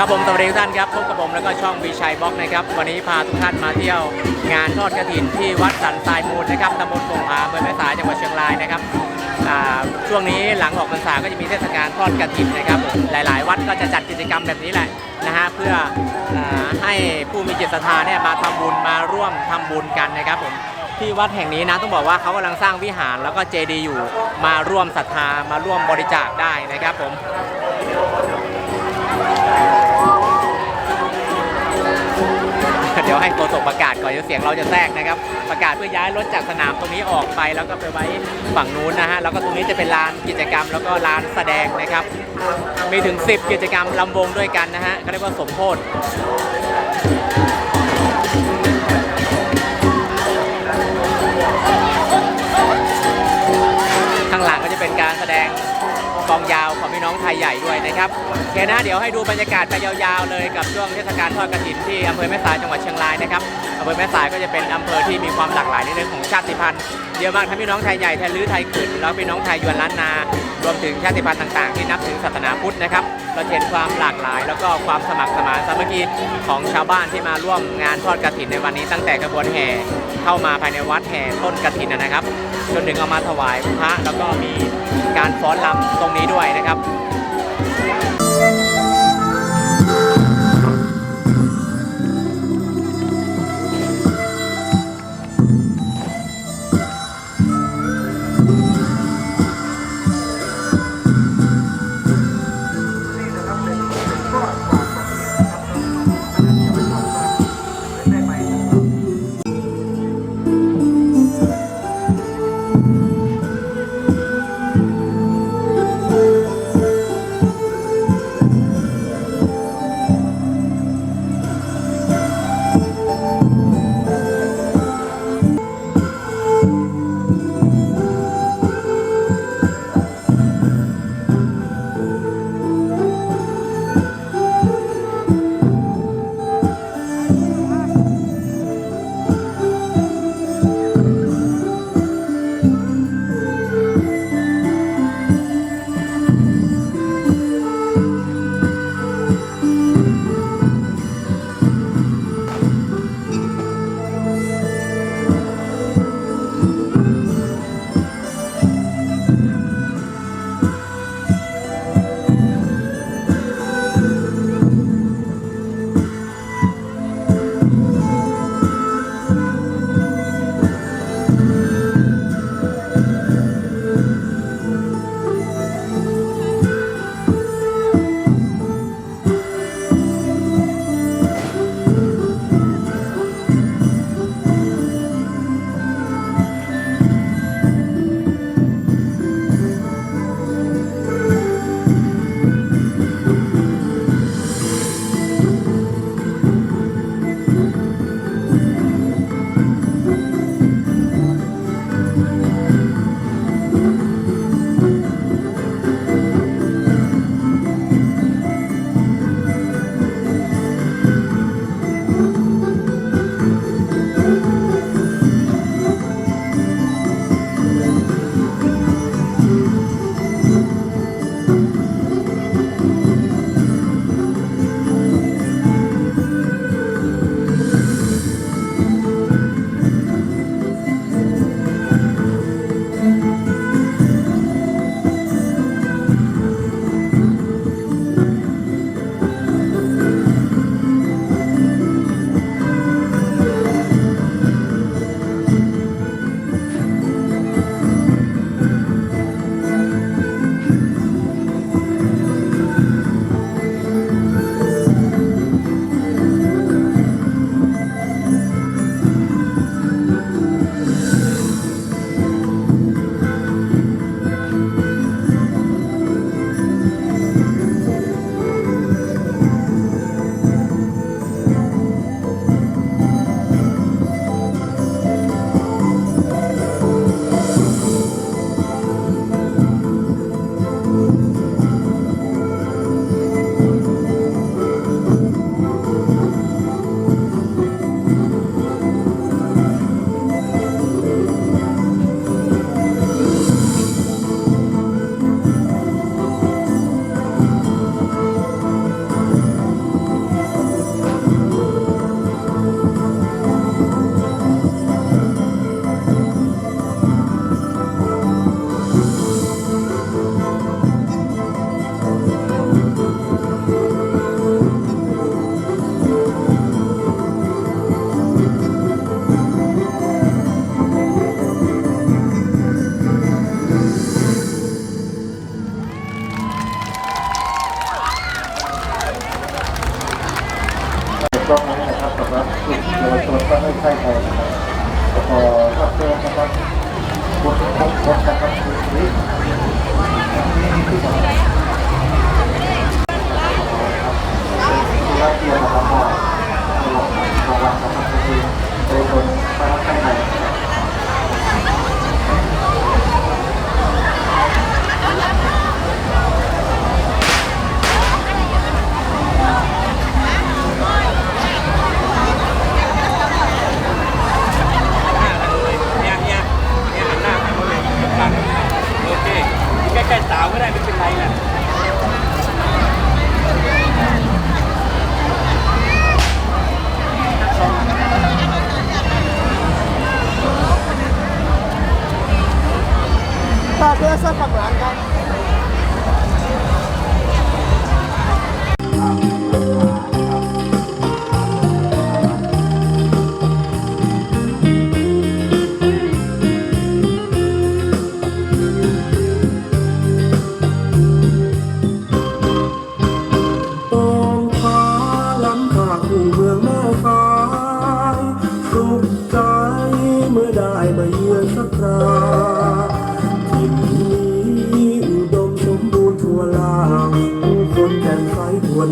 ครับผมสวัสดีทุกท่านครับพบกับผมแล้วก็ช่องVchaiBlogนะครับวันนี้พาทุกท่านมาเที่ยวงานทอดกฐินที่วัดสันทรายมูลนะครับตำบลโป่งผาอำเภอแม่สายจังหวัดเชียงรายนะครับช่วงนี้หลังออกพรรษาก็จะมีเทศกาลทอดกฐินนะครับหลายๆวัดก็จะจัดกิจกรรมแบบนี้แหละนะฮะเพื่อให้ผู้มีจิตศรัทธาเนี่ยมาทำบุญมาร่วมทำบุญกันนะครับผมที่วัดแห่งนี้นะต้องบอกว่าเขากำลังสร้างวิหารแล้วก็เจดีย์อยู่มาร่วมศรัทธามาร่วมบริจาคได้นะครับผมเดี๋ยวให้โฆษกประกาศก่อนเดี๋ยวเสียงเราจะแทรกนะครับประกาศเพื่อย้ายรถจากสนามตรงนี้ออกไปแล้วก็ไปไว้ฝั่งนู้นนะฮะแล้วก็ตรงนี้จะเป็นลานกิจกรรมแล้วก็ลานแสดงนะครับมีถึง10กิจกรรมลำวงด้วยกันนะฮะก็เรียกว่าสมโภชข้างหลังก็จะเป็นการแสดงกองยาวของพี่น้องไทยใหญ่ด้วยนะครับโอเคนะเดี๋ยวให้ดูบรรยากาศไปยาวๆเลยกับช่วงเทศกาลทอดกฐินที่อำเภอแม่สายจังหวัดเชียงรายนะครับอำเภอแม่สายก็จะเป็นอำเภอที่มีความหลากหลายในเรื่องของชาติพันธุ์เยอะมากทั้งพี่น้องไทยใหญ่ไทยลื้อไทยขืนแล้วพี่น้องไทยยวนล้านนารวมถึงชาติพันธุ์ต่างๆที่นับถือศาสนาพุทธนะครับเราเห็นความหลากหลายแล้วก็ความสมัครสมานสามัคคีของชาวบ้านที่มาร่วมงานทอดกฐินในวันนี้ตั้งแต่ขบวนแห่เข้ามาภายในวัดแห่ต้นกฐินนะครับจนถึงเอามาถวายพระแล้วก็มีการฟ้อนรำตรงนี้ด้วยนะครับ ช่วงนี้นะครับสำหรับกลุ่มเยาวชนก็ไม่ใช่ใครนะครับพอรับเชิญนะครับบุญครบนะครับคุณวิทย์ที่บอกรับเกียรตินะครับรางวัลนะครับคือเยาวชนมารับใช้ไทยแค่สาวก็ได้ไม่เป็นไรแหละต่อเพื่อสร้างความรักกัน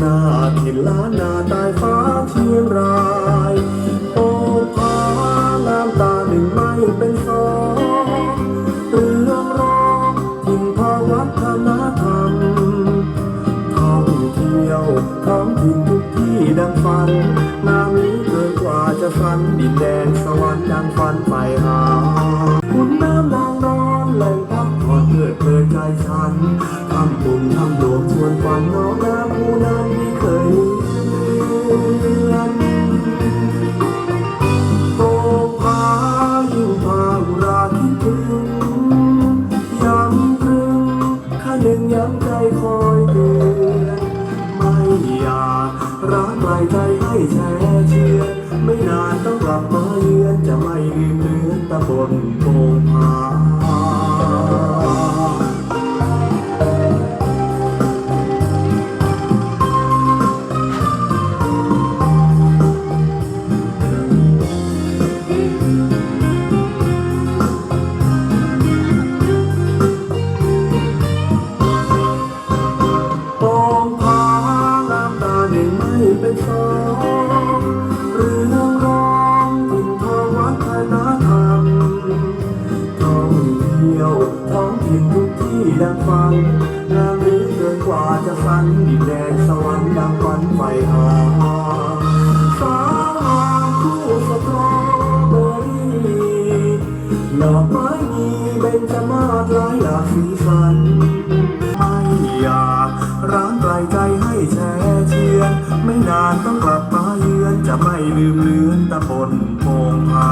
นาถิ่นล้านนาใต้ฟ้าเชียงรายโอ้พาน้ำตาหนึ่งไม่เป็นสองเรื่องร้องถิ่นภาวัฒนธรรมท่องเที่ยวท้องถิ่นทุกที่ดังฝันน้ำนี้เกินกว่าจะฝันดินแดนสวรรค์ดังฝันไปหาคุณน้ำนางนอนแหล่งพักผ่อนเกิดเพลินใจฉันทำบุญทำหลวงชวนฝันน้องน้ำผู้นั้นที่เคยเลือนโตพายิ่งพาอุราคิดถึงย้ำตรึงข้าหนึ่งย้ำใจคอยเตือนไม่อยากรักใหม่ใจให้แช่เชือนไม่นานต้องกลับมาเยือนจะไม่ลืมเลือนตะบนโป่งผาเป็นสองเรื่องร้องถิ่นทองวัฒนธรรมท่องเที่ยวท้องถิ่นทุกที่ดังฝันงามหรือเกินกว่าจะฝันดินแดนสวรรค์ดังฝันไฟหาสาวงามคู่สตรอเบอรี่ดอกไม้มีเบญจมาศหลายหลากสีสันไม่อยากร้างไกลใจให้แช่เชือนไม่นานต้องกลับมาเยือนจะไม่ลืมเลือนตะบนโป่งผา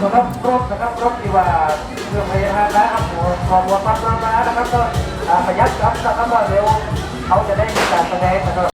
นะครับรถนะครับรถที่ว่าเครื่องพยาบาลนะครับหัวปั๊มรถนะครับก็ประหยัดครับนะครับว่าเร็วเขาจะได้มีการแสดงนะครับ